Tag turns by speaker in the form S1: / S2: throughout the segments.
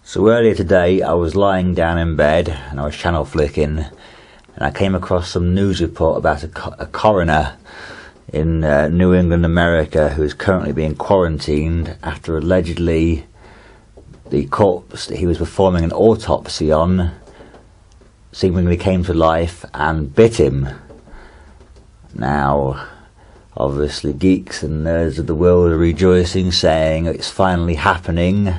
S1: So earlier today I was lying down in bed and I was channel flicking, and I came across some news report about a coroner in New England, America, who is currently being quarantined after allegedly the corpse that he was performing an autopsy on seemingly came to life and bit him. Now, obviously geeks and nerds of the world are rejoicing, saying it's finally happening,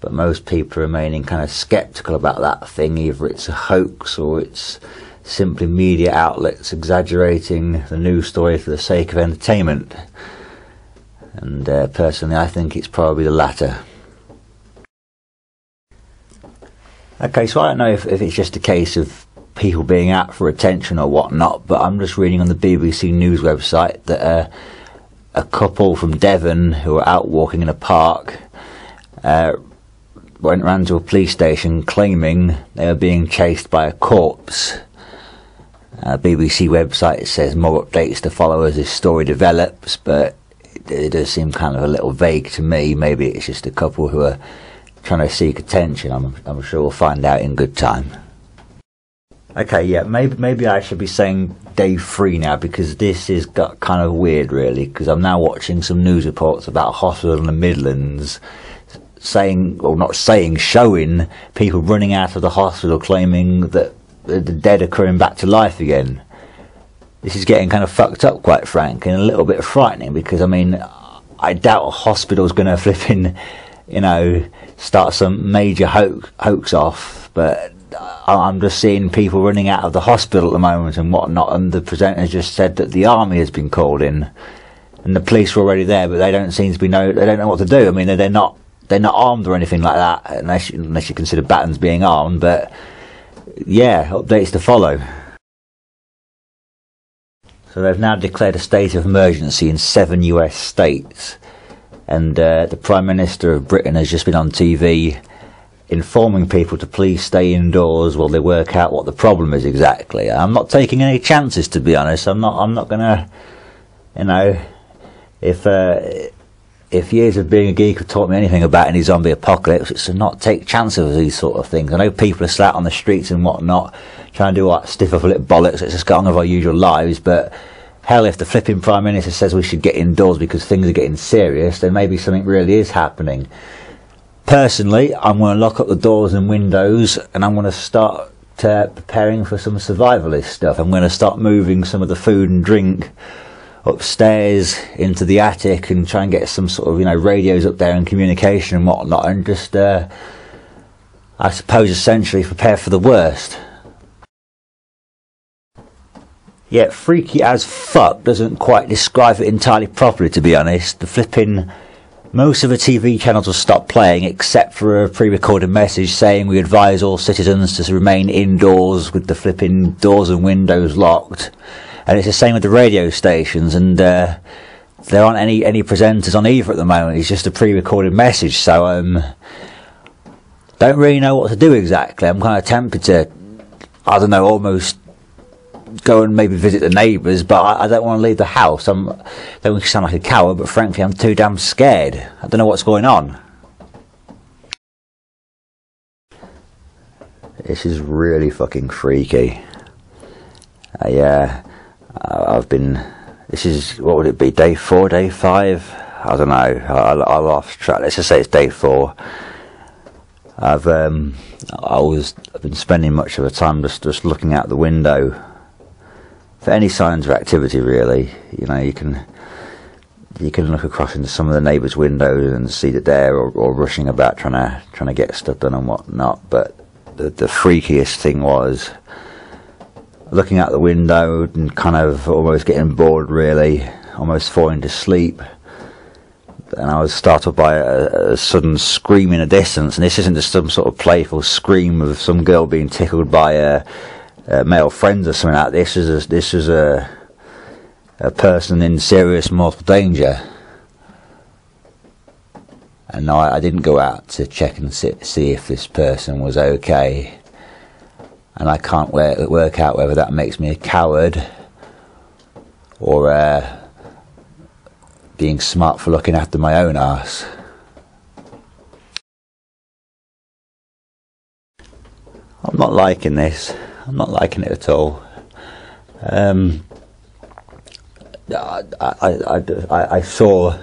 S1: but most people are remaining kind of sceptical about that thing. Either it's a hoax or it's simply media outlets exaggerating the news story for the sake of entertainment. And personally I think it's probably the latter. Okay, so I don't know if it's just a case of people being out for attention or whatnot, but I'm just reading on the BBC News website that a couple from Devon who were out walking in a park ran to a police station claiming they were being chased by a corpse. BBC website says more updates to follow as this story develops, but it does seem kind of a little vague to me. Maybe it's just a couple who are trying to seek attention. I'm sure we'll find out in good time. Okay, yeah, maybe I should be saying day 3 now, because this is got kind of weird really, because I'm now watching some news reports about a hospital in the Midlands showing people running out of the hospital claiming that the dead are coming back to life again. This is getting kind of fucked up, quite frankly, and a little bit frightening, because I mean, I doubt a hospital's going to flipping, start some major hoax off, but I'm just seeing people running out of the hospital at the moment and whatnot, and the presenter just said that the army has been called in, and the police were already there, but they don't seem to be they don't know what to do. I mean, they're not armed or anything like that, unless you consider Battens being armed, but yeah, updates to follow. So they've now declared a state of emergency in 7 US states, and the Prime Minister of Britain has just been on TV informing people to please stay indoors while they work out what the problem is exactly. I'm not taking any chances, to be honest. I'm not gonna, if years of being a geek have taught me anything about any zombie apocalypse, it's to not take chances with these sort of things. I know people are sat on the streets and whatnot, trying to do what, stiff up a little bollocks, let's just get on with our usual lives, but hell, if the flipping Prime Minister says we should get indoors because things are getting serious, then maybe something really is happening. Personally, I'm going to lock up the doors and windows, and I'm going to start preparing for some survivalist stuff. I'm going to start moving some of the food and drink upstairs into the attic and try and get some sort of, radios up there and communication and whatnot, and just, I suppose, essentially prepare for the worst. Yeah, freaky as fuck doesn't quite describe it entirely properly, to be honest. The flipping... Most of the TV channels will stop playing except for a pre-recorded message saying we advise all citizens to remain indoors with the flipping doors and windows locked. And it's the same with the radio stations, and there aren't any presenters on either at the moment. It's just a pre-recorded message, so don't really know what to do exactly. I'm kind of tempted to, I don't know, almost go and maybe visit the neighbours, but I don't want to leave the house. I don't sound like a coward, but frankly I'm too damn scared. I don't know what's going on. This is really fucking freaky. This is, what would it be, day 4, day 5? I don't know, I lost track. Let's just say it's day 4. I've been spending much of the time just looking out the window for any signs of activity, really. You can look across into some of the neighbours' windows and see that they're or rushing about trying to get stuff done and whatnot. But the freakiest thing was looking out the window and kind of almost getting bored, really, almost falling to sleep. And I was startled by a sudden scream in the distance, and this isn't just some sort of playful scream of some girl being tickled by male friends or something like that. This was a person in serious mortal danger. And no, I didn't go out to check and see if this person was okay. And I can't work out whether that makes me a coward or being smart for looking after my own arse. I'm not liking this. I'm not liking it at all. I saw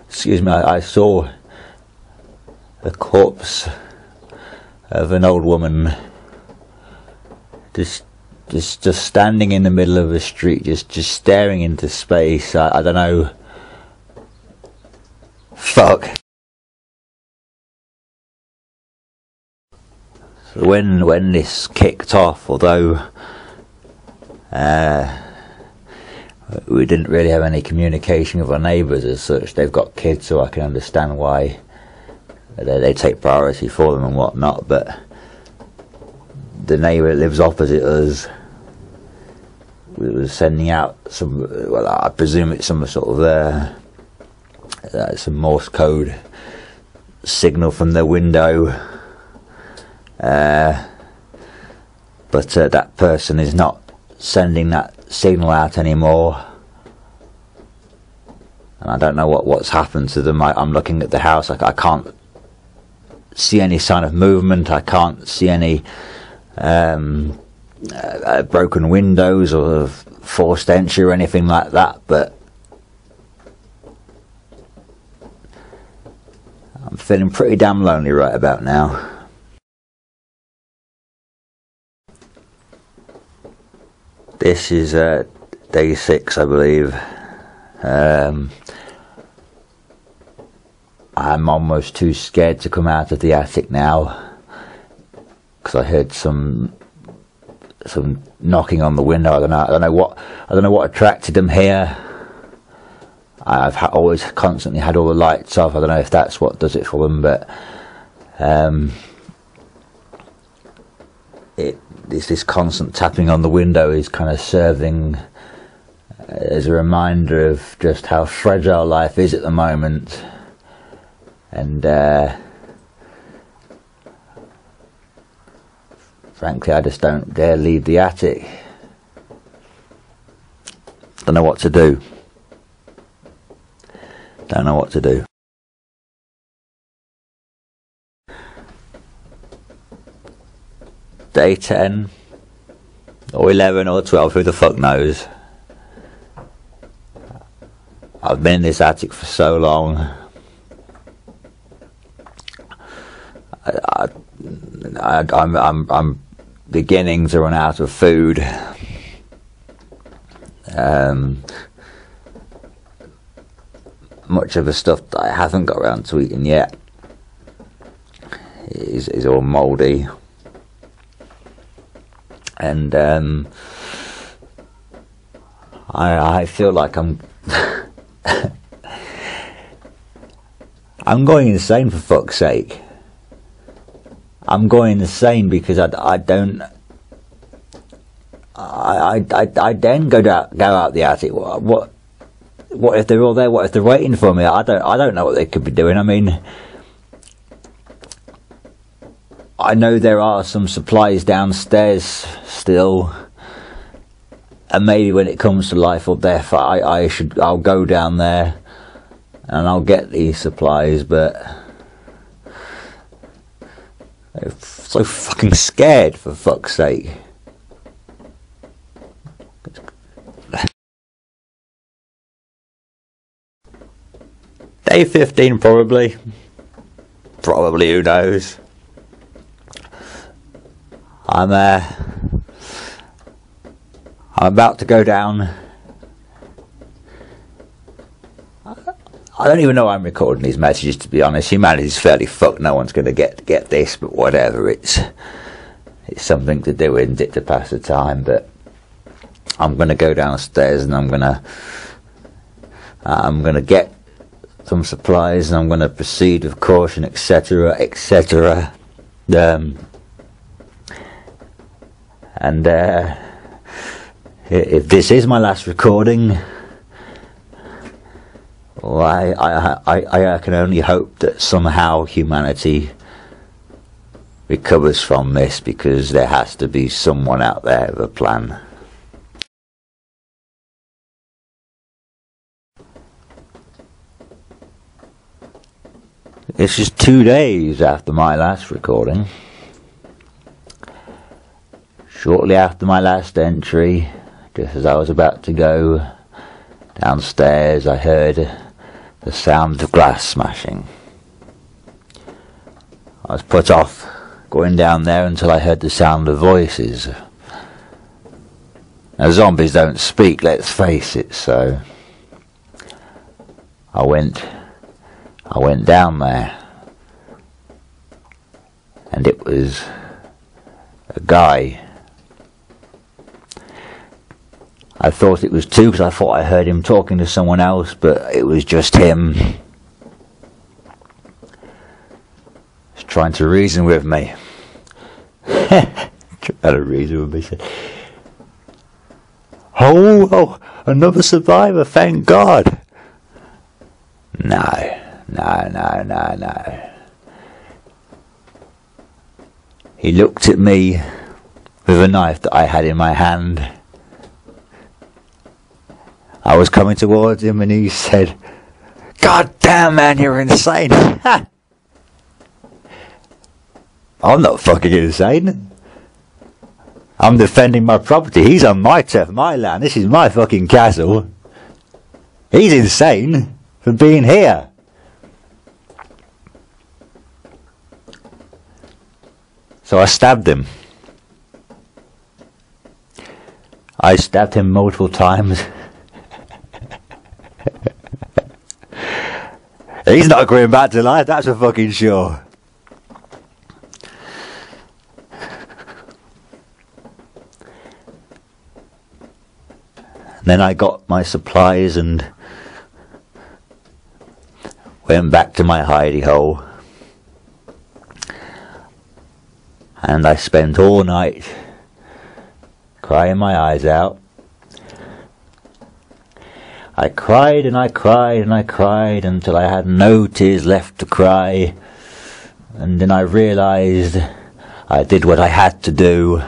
S1: excuse me, I saw the corpse of an old woman just standing in the middle of the street, just staring into space. I don't know. Fuck. So when this kicked off, although we didn't really have any communication with our neighbours as such, they've got kids, so I can understand why they take priority for them and whatnot, but the neighbour that lives opposite us was sending out some, well, I presume it's some sort of some Morse code signal from their window, but that person is not sending that signal out anymore, and I don't know what's happened to them. I'm looking at the house. I can't see any sign of movement. I can't see any broken windows or forced entry or anything like that, but I'm feeling pretty damn lonely right about now. This is day 6, I believe. I'm almost too scared to come out of the attic now, because I heard some knocking on the window. I don't know what attracted them here. I've always constantly had all the lights off. I don't know if that's what does it for them, but this constant tapping on the window is kind of serving as a reminder of just how fragile life is at the moment, and frankly I just don't dare leave the attic. Don't know what to do. Don't know what to do. Day 10 or 11 or 12, who the fuck knows. I've been in this attic for so long. I'm beginning to run out of food. Much of the stuff that I haven't got around to eating yet is all mouldy. And I feel like I'm I'm going insane, for fuck's sake. I'm going insane because I then go out the attic. What if they're all there? What if they're waiting for me? I don't know what they could be doing. I mean, I know there are some supplies downstairs still, and maybe when it comes to life or death, I'll go down there and I'll get these supplies, but I'm so fucking scared, for fuck's sake. Day 15 probably, who knows. I'm about to go down. I don't even know why I'm recording these messages, to be honest. Humanity's fairly fucked. No one's going to get this, but whatever. It's something to do, isn't it, to pass the time. But I'm going to go downstairs and I'm going to get some supplies, and I'm going to proceed with caution, etc., etc. And if this is my last recording, well, I can only hope that somehow humanity recovers from this, because there has to be someone out there with a plan. This is 2 days after my last recording. Shortly after my last entry, just as I was about to go downstairs, I heard the sound of glass smashing. I was put off going down there until I heard the sound of voices. Now, zombies don't speak, let's face it, so I went down there, and it was a guy. I thought it was two because I thought I heard him talking to someone else, but it was just him. He's trying to reason with me. Trying to reason with me. Oh, another survivor, thank God. No. He looked at me with a knife that I had in my hand. I was coming towards him and he said, "God damn, man, you're insane." I'm not fucking insane. I'm defending my property. He's on my turf, my land. This is my fucking castle. He's insane for being here. So I stabbed him. I stabbed him multiple times. He's not going back to life, that's for fucking sure. Then I got my supplies and went back to my hidey hole. And I spent all night crying my eyes out. I cried and I cried and I cried until I had no tears left to cry. And then I realised I did what I had to do,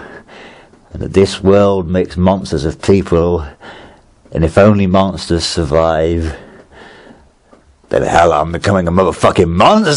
S1: and that this world makes monsters of people, and if only monsters survive, then hell, I'm becoming a motherfucking monster.